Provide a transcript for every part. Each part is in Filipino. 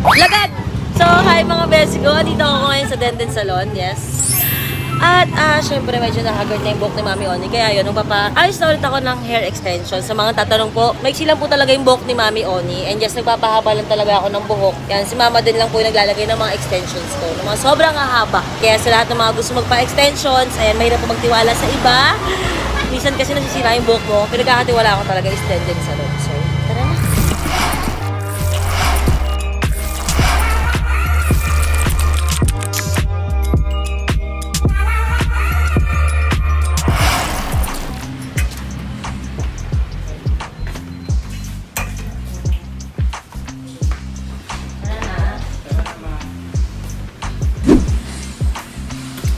Lagad! So, hi mga besi ko. Dito ako ngayon sa Denden Salon. Yes. At, syempre, medyo nahagard na yung buhok ni Mami Oni. Kaya yun, ayos na ulit ako ng hair extension. Sa mga tatanong po, maiksi lang po talaga yung buhok ni Mami Oni. And just, nagpapahaba lang talaga ako ng buhok. Yan, si Mama din lang po yung naglalagay ng mga extensions ko. Ng mga sobrang hahaba. Kaya sa lahat ng mga gusto magpa-extensions, ayan, mahirap po magtiwala sa iba. Minsan kasi nasisira yung buhok mo. Pinagkakatiwala ako talaga is Denden Salon. So, tara na.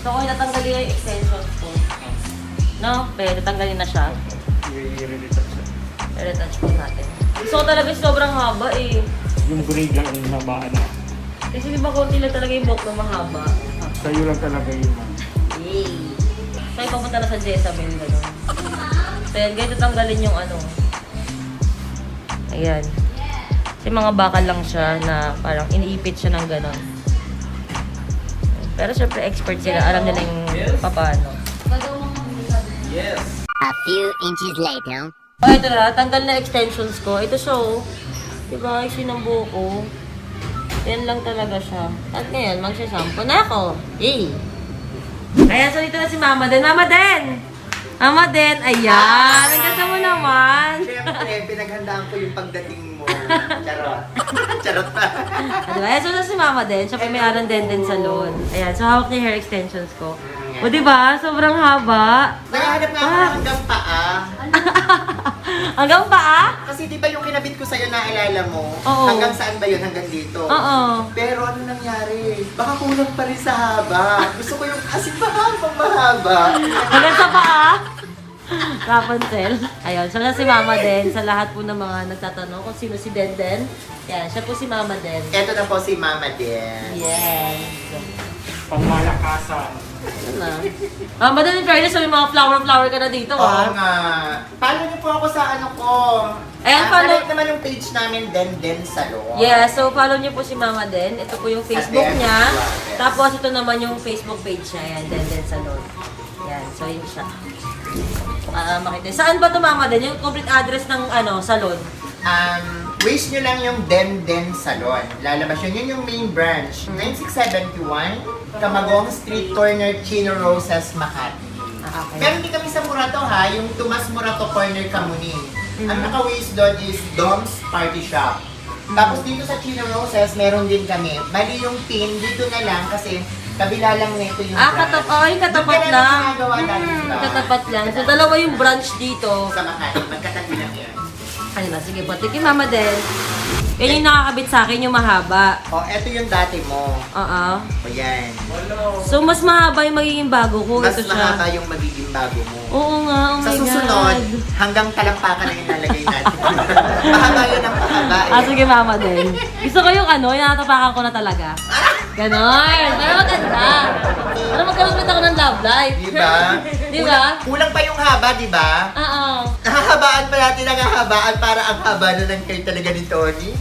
So, kung natanggalin yung extensions ko, no? Pero tatanggalin na siya. I-retouch siya. I-retouch po natin. Gusto ko talaga sobrang haba eh. Yung grade lang ang nabaan na. Kasi di ba konti lang talaga yung buhok na mahaba? Sa'yo lang talaga yun. Yay! So, ipapunta na sa Jezabel, gano'n. So, yan, guys, tatanggalin yung ano. Ayan. Kasi mga bakal lang siya na parang iniipit siya ng gano'n. Pero syempre expert sila, alam nila yung paano. Yes. A few inches later. Oh, ito na, tanggal na extensions ko. Ito siya, oh. Diba, isin ang buhok ko. Yan lang talaga siya. At ngayon, magsashampoo na ako. Yay! Ayan, so dito na si Mama Den. Mama Den! Mama Den! Ayan! Ang ganda mo naman! Siyempre, pinaghandaan ko yung pagdating mo. Charot. Charot pa. Diba? Ayan, so na si Mama Den. Siya pa may aran Denden Salon. Ayan, so hawak niya hair extensions ko. O diba? Sobrang haba. Naghahanap nga ako ng hanggang paa. Hanggang paa? Kasi di ba yung kinabit ko sa'yo, naalala mo? Oo. Hanggang saan ba yun? Hanggang dito? Oo. Pero ano nangyari? Baka kulang pa rin sa haba. Gusto ko yung asin mahaba. Hanggang sa paa? Rapunzel. Ayun, so na si Mama Den. Sa lahat po ng mga nagtatanong kung sino si Denden. Yan, siya po si Mama Den. Ito na po si Mama din. Yes. Pangmalakasan. Ano na? Mama Den, in fairness, so may mga flower ka na dito, Oo nga. Follow niyo po ako sa ano ko. Ayan, follow- Like naman yung page namin, Den Salon. Yeah, so follow niyo po si Mama Den. Ito po yung Facebook Aden, niya. yes. Tapos ito naman yung Facebook page niya. Yan, Denden Salon. Yan, so yun siya. Makita. Saan ba ito, Mama Den? Yung complete address ng salon? Wish nyo lang yung Den Salon. Lalabas yun. Yun yung main branch. 9671, Camagong Street, corner Chino Roses, Makati. Okay. Pero hindi kami sa Murato ha, yung Tomas Murato corner Kamuning. Ang naka-wish doon is Dom's Party Shop. Tapos dito sa Chino Roses, meron din kami. Mali yung pin, dito na lang kasi kabila lang nito yung branch. Yung katapat Doon ka na lang. ginagawa natin ito. Katapat lang. So, dalawa yung branch dito. Sa Makati, magkatabi lang yan. Ano na, sige po. Tiki Mama Den. Yan yung nakakabit sa akin, yung mahaba. O, eto yung dati mo. Oo. O yan. So, mas mahaba yung magiging bago ko. Mas Ito siya. mahaba yung magiging bago mo. Oo nga, oh Sa my susunod, God. hanggang talampakan na yung nalagay natin. Mahaba yun ang pahaba eh. Sige, Mama Den. Gusto ko yung yung natapakan ko na talaga. Ganon. Para maganda. Para magkaroon ulit ako ng love life. Diba? Diba? Kulang pa yung haba, diba? Oo. Nahahabaan pa natin ang hahabaan para ang haba na ng hair talaga ni Tony.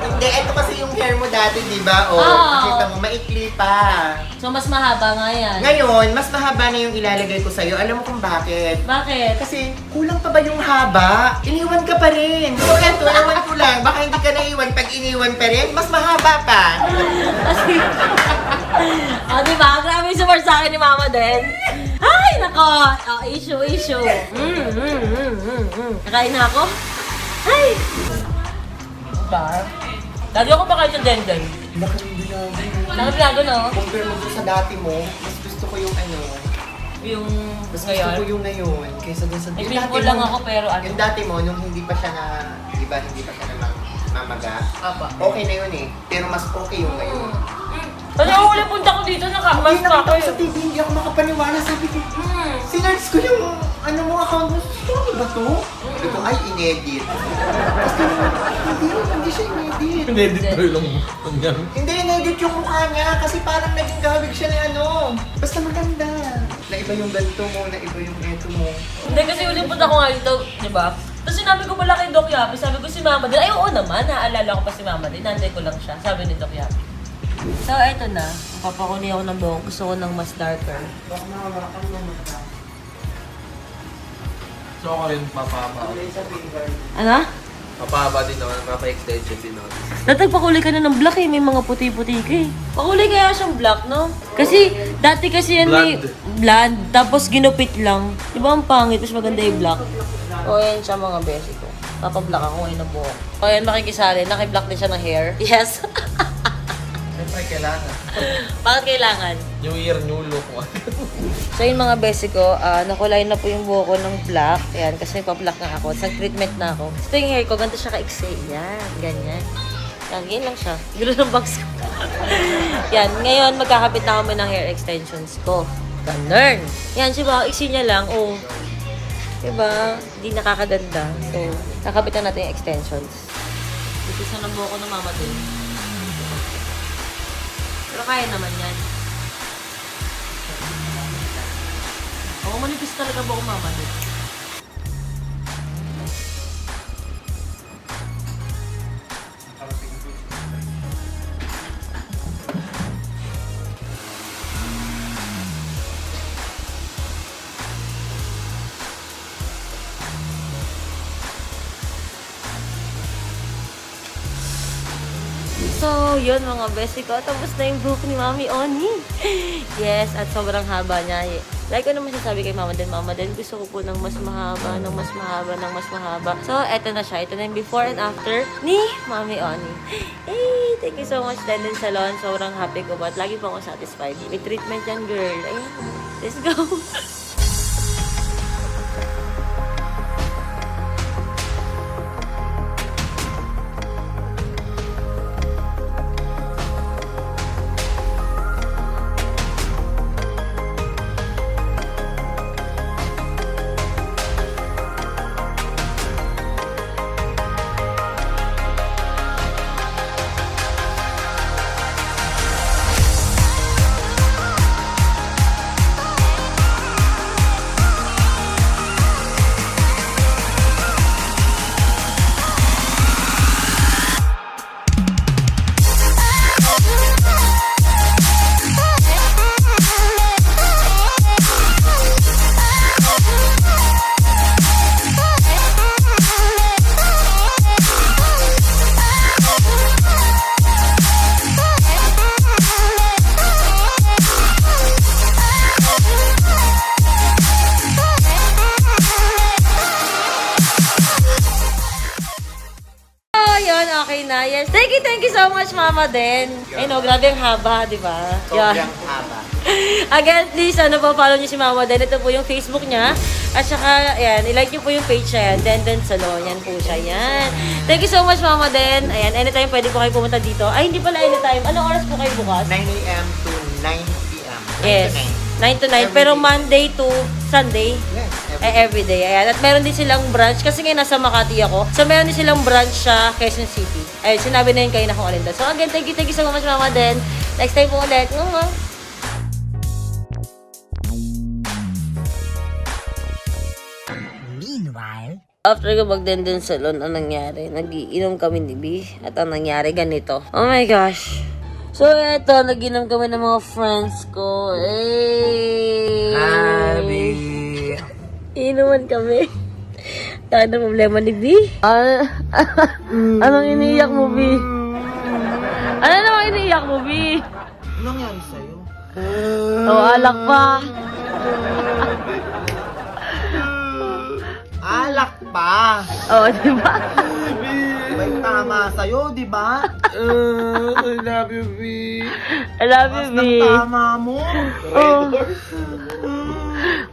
Hindi, ito kasi yung hair mo dati, diba? O, Oo. nakita mo, maikli pa. So, mas mahaba nga yan. Ngayon, mas mahaba na yung ilalagay ko sa'yo. Alam mo kung bakit? Bakit? Kasi kulang pa ba yung haba? Iniwan ka pa rin. So eto, ewan ko lang. Baka hindi ka naiwan. Pag iniwan pa rin, mas mahaba pa. Kasi, diba? Grabe yung support sa akin ni Mama Den. Ay, nako! Issue. Nakain na ako? Ay! Bar? Lagi ako ba kayo sa Denden? Nakapinago, no? Compare mo doon sa dati mo, mas gusto ko yung Yung mas gusto ko yung ngayon kaysa doon sa May yung pimple dati lang mo. ako pero Yung dati mo, nung hindi pa siya na, di ba, hindi pa siya na mamaga. Apa. Okay na yun eh. Pero mas okay yung ngayon. Kasi ako ulit punta ko dito, Hindi nakamas nakita ako ko sa TV, hindi ako makapaniwala. Sabi ko, sinerge ko yung ano mo account mo. Ano ba to? Sabi ko, ay, inedit. Tapos hindi siya inedit. Pinedit ko yung yan. Hindi inedit yung mukha niya kasi parang naging gawig siya ni ano. Basta maganda. Naiba yung ganito mo, naiba yung eto mo. Hindi kasi ulit punta ko nga dito, di ba? Tapos sinabi ko pala kay Doc Yapi, sabi ko si Mama din. Ay, oo naman, naalala ko pa si Mama din. Nantay ko lang siya, sabi ni Doc Yapi. So, eto na. Papakuli ako ng buhok. Gusto ko ng mas darker. So ako rin papaba. Ano? Papaba din ako, mapa-extension din ako. Natagpakulay ka na ng black eh. May mga puti-puti ka eh. Pakulay kaya siyang black, no? Kasi, dati kasi yan may blonde. Tapos ginupit lang. Di ba ang pangit? Mas maganda yung black. O, yan siya mga beshi ko. Papablock ako ngayon ng buhok. O, yan makikisali. Nakiblock din siya ng hair. Yes. Siyempre kailangan. Bakit kailangan? New Year, new look. So yun mga besi ko, nakulay na po yung buhok ko ng black. Ayan, kasi nagpa-black na ako. Nag-treatment na ako. Ito yung hair ko, ganito siya ka-iksi. Yan, ganyan. Yan, ganyan lang siya. Gulo ng bangs ko. Yan, ngayon magkakapit na kami ng hair extensions ko. Ganun. Yan, siya iksi niya lang. Oh. Diba? Hindi nakakaganda. So, kakapit na natin yung extensions. Dito sa ng buhok ko ng mama din. Pero kaya naman yan. Oo, manipis talaga buhok mama din. So, yun mga besi ko. Tapos na yung buhok ni Mami Oni. Yes, at sobrang haba niya. Like ko naman sasabi kay Mama din, gusto ko po ng mas mahaba, ng mas mahaba, ng mas mahaba. So, eto na siya. Ito na yung before and after ni Mami Oni. Hey, thank you so much, Denden Salon. Sobrang happy ko ba? At lagi po ako satisfied. May treatment yan, girl. Ayan, let's go. Okay na, yes. Thank you so much, Mama din. Ay no, grabe ang haba, di ba? Sobrang haba. Again, please, follow niyo si Mama din. Ito po yung Facebook niya. At saka, ayan, ilike niyo po yung page niya yan. Denden Salon, yan po siya, yan. Thank you so much, Mama din. Ayan, anytime pwede po kayo pumunta dito. Ay, hindi pala anytime. Anong oras po kayo bukas? 9 a.m. to 9 p.m. Yes. 9 to 9. Pero Monday to Sunday. Yes. Everyday. Ayan. At meron din silang branch. Kasi ngayon nasa Makati ako. So, meron din silang branch sa Quezon City. Ayun, sinabi na yun kayo na kung alin doon. So, again, thank you so much, Mama din. Next time po ulit. Meanwhile, After ko mag-Denden Salon, ang nangyari? Nag-iinom kami ni B. At ang nangyari, ganito. Oh my gosh. So, eto, nag-inom kami ng mga friends ko. Hey! Inuman kami. Tayo na problema ni B. Anong iniiyak mo, B? Ano namang iniiyak mo, B? anong nangyari sa'yo? Alak pa. Alak pa! Di ba? May tama sa'yo, di ba? I love you, B. I love you, B. Tama mo.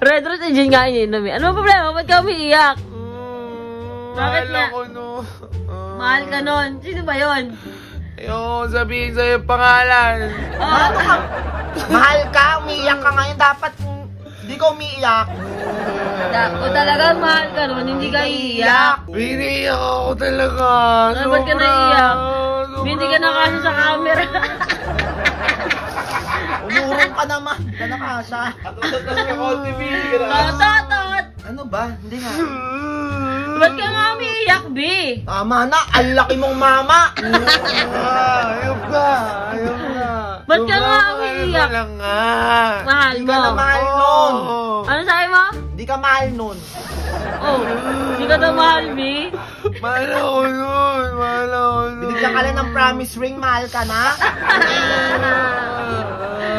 Red Rose Engine nga iniinom eh. Ano ang problema? Ba't ka umiiyak? Bakit nga? Ako, no. Mahal ka nun. Sino ba yun? Ayoko sabihin sa'yo yung pangalan. Mahal ka, umiiyak ka ngayon. Dapat hindi ka umiiyak. Kung talagang mahal ka nun, hindi ka iiyak. Biniiyak ako talaga. Ano, ba't ka naiiyak? Hindi ka nakasya sa camera. Umurong ka naman. Hindi ka nakasya. Tatot! Ano ba? Hindi nga. Ba't ka nga umiiyak, B? Tama na, ang laki mong mama. Ayop ka. Ayop ka. Ba't ka nga Sumama umiiyak? na lang nga. Mahal Hindi mo. ka na mahal nun. Ano sabi mo? Hindi ka mahal nun. Oh, hindi ka daw mahal, B? Mahal ako nun. Mahal ako nun. Binigyan ka lang ng promise ring, mahal ka na.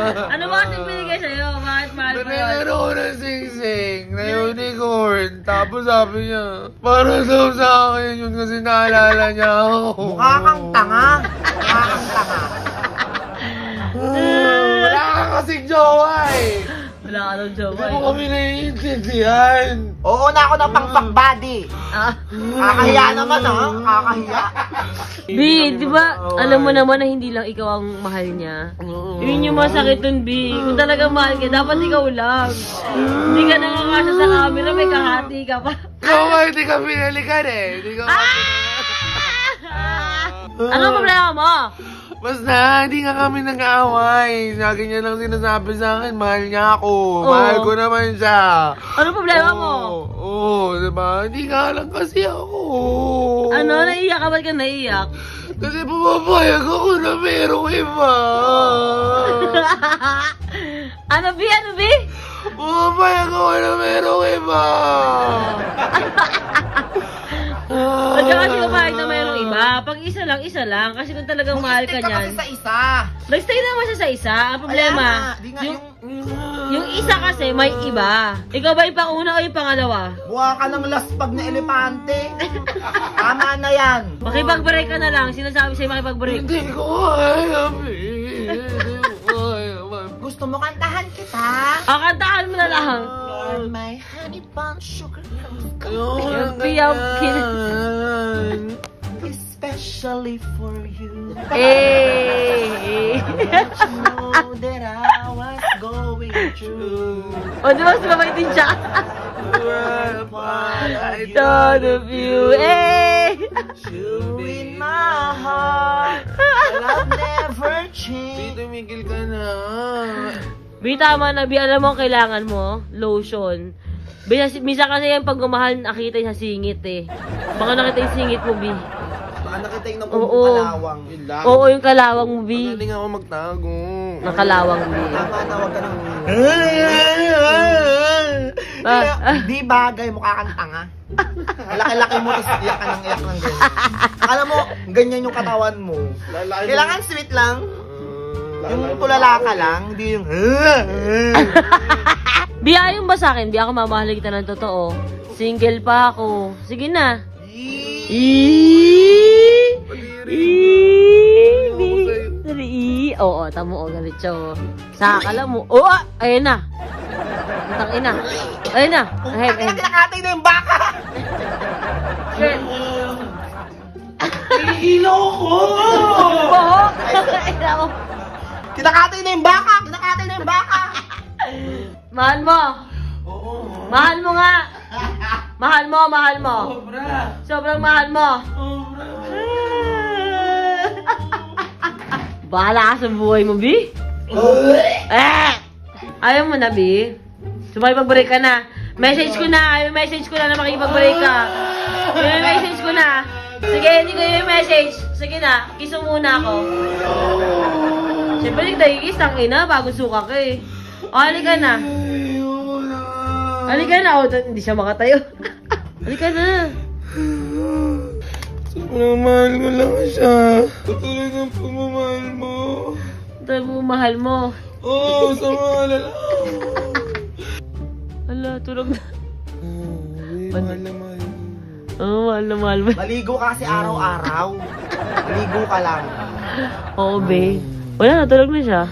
Ano ba kasing binigay sa'yo? Bakit mahal mo yun? Binigyan ako ng sing-sing na unicorn. Tapos sabi niya, para daw sa akin yun kasi naalala niya ako. Mukha kang tanga. Mukha kang tanga. Wala ka kasing jowa eh. Wala ka daw jowa. Hindi mo kami naiintindihan. Oo na ako ng pang-fuck body. Ah. Kakahiya naman ha. Kakahiya. B, di ba, alam mo naman na hindi lang ikaw ang mahal niya. Yun yung masakit dun, B. Kung talagang mahal ka, dapat ikaw lang. Hindi ka nakakasya sa camera, may kahati ka pa. Ikaw nga hindi ka pinalikan eh. Hindi ka Ano problema mo? Basta, hindi nga kami nag-aaway. Lagi niya lang sinasabi sa akin, mahal niya ako. Oo. Mahal ko naman siya. Ano problema mo? Oo, diba? Hindi nga lang kasi ako. Ano, naiiyak ka? Ba't ka naiiyak? Kasi pumapayag ako na merong iba. Ano, B? Ano, B? Pumapayag ako na merong iba. Ba't ka kasi kumain na mayroong iba? Pag isa lang. Kasi kung talagang mahal ka Mag-stay niyan. kasi sa isa. Nag-stay naman siya sa isa. Ang problema, Kaya nga, di nga yung isa kasi may iba. Ikaw ba yung panguna o yung pangalawa? Buha ka ng laspag na elepante. Tama na yan. Makipag-break ka na lang. Sinasabi sa'yo makipag-break. Hindi ko kaya, Hindi ko kaya. Gusto mo kantahan kita? Kantahan mo na lang. You're my honey bun sugar Ayun, Piyaw, ganyan. especially for you. Eh. Let you know that I was going through. O, di ba sumabay din siya? I thought of you. Eh. You in my heart, but I'll never change. Tumigil ka na. Bi, tama na, Bi. Alam mo, kailangan mo, lotion. Bi, minsan kasi yung pag umahal, nakita yung sa singit eh. Baka nakita yung singit mo, Bi. Baka nakita yung Oo. kalawang. Yun lang. Oo, yung kalawang mo, Bi. Magaling ako magtago. Ng kalawang, Bi. Tama na, wag ka nang... Di bagay, mukha kang tanga. Laki-laki mo, is iyak ka ng ganyan. Alam mo, ganyan yung katawan mo. Kailangan sweet lang. Yung tulala ka lang, hindi yung... Bi, ayon ba sa akin? Bi, ako mamahalin kita ng totoo. Single pa ako. Sige na. Oo, tamo o, galit siya o. Sakala mo. Oo, ayun na. Tang ina. Ayun na. Ayun, ayun. Kinakatay na yung baka! Ilaw ko! Oo. Ina mo. Kinakatay na yung baka! Kinakatay na yung baka! Mahal mo. Mahal mo nga. Mahal mo, mahal mo. Sobrang mahal mo. Bahala ka sa buhay mo, Bi. Ayaw mo na, Bi. Sumay-pag-break ka na. Message ko na. Ayaw message ko na makikipag-break ka. Yung message ko na. Sige, hindi ko yung message. Sige na, kiss mo muna ako. Siyempre, nagdagigis, tangina, bago suka ka eh. O, halika na. Halika na. O, hindi siya makatayo. Halika na. Sobrang mahal ko lang siya. Tutuloy ng pagmamahal mo. Ito mo, mahal mo. Oo, sa mga lalaki. Hala, tulog na. Mahal na mahal mo. Oo, mahal na mahal mo. Maligo ka kasi araw-araw. Maligo ka lang. Oo, be. Wala, natulog na siya.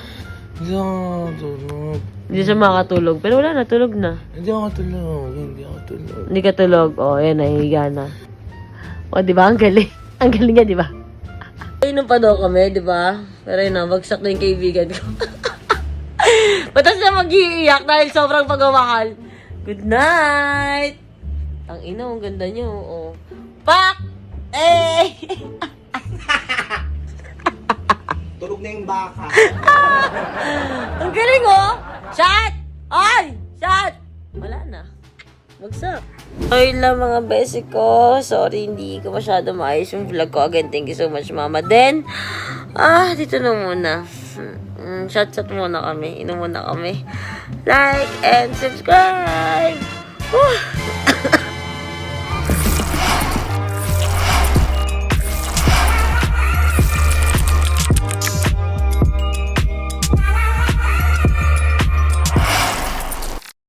Hindi ako tulog. Hindi siya makatulog. Pero wala, natulog na. Hindi ako tulog. Hindi ako tulog. Hindi ka tulog. O, ayan, nahihiga na. O, di ba? Ang galing. Ang galing niya, di ba? Inom pa daw kami, di ba? Pero yun na, bagsak na yung kaibigan ko. Patas na mag-iiyak dahil sobrang pagmamahal. Good night! Ang ina, ang ganda niyo. Oh. Pak! Eh! Tulog na yung baka. Ang galing, oh! Shot! Ay! Shot! Wala na. Bagsak. Ayun lang mga besi ko. Sorry, hindi ko masyado maayos yung vlog ko. Again, thank you so much, Mama. Then, dito na muna. Chat-chat muna kami. Inom muna kami. Like and subscribe! Woo!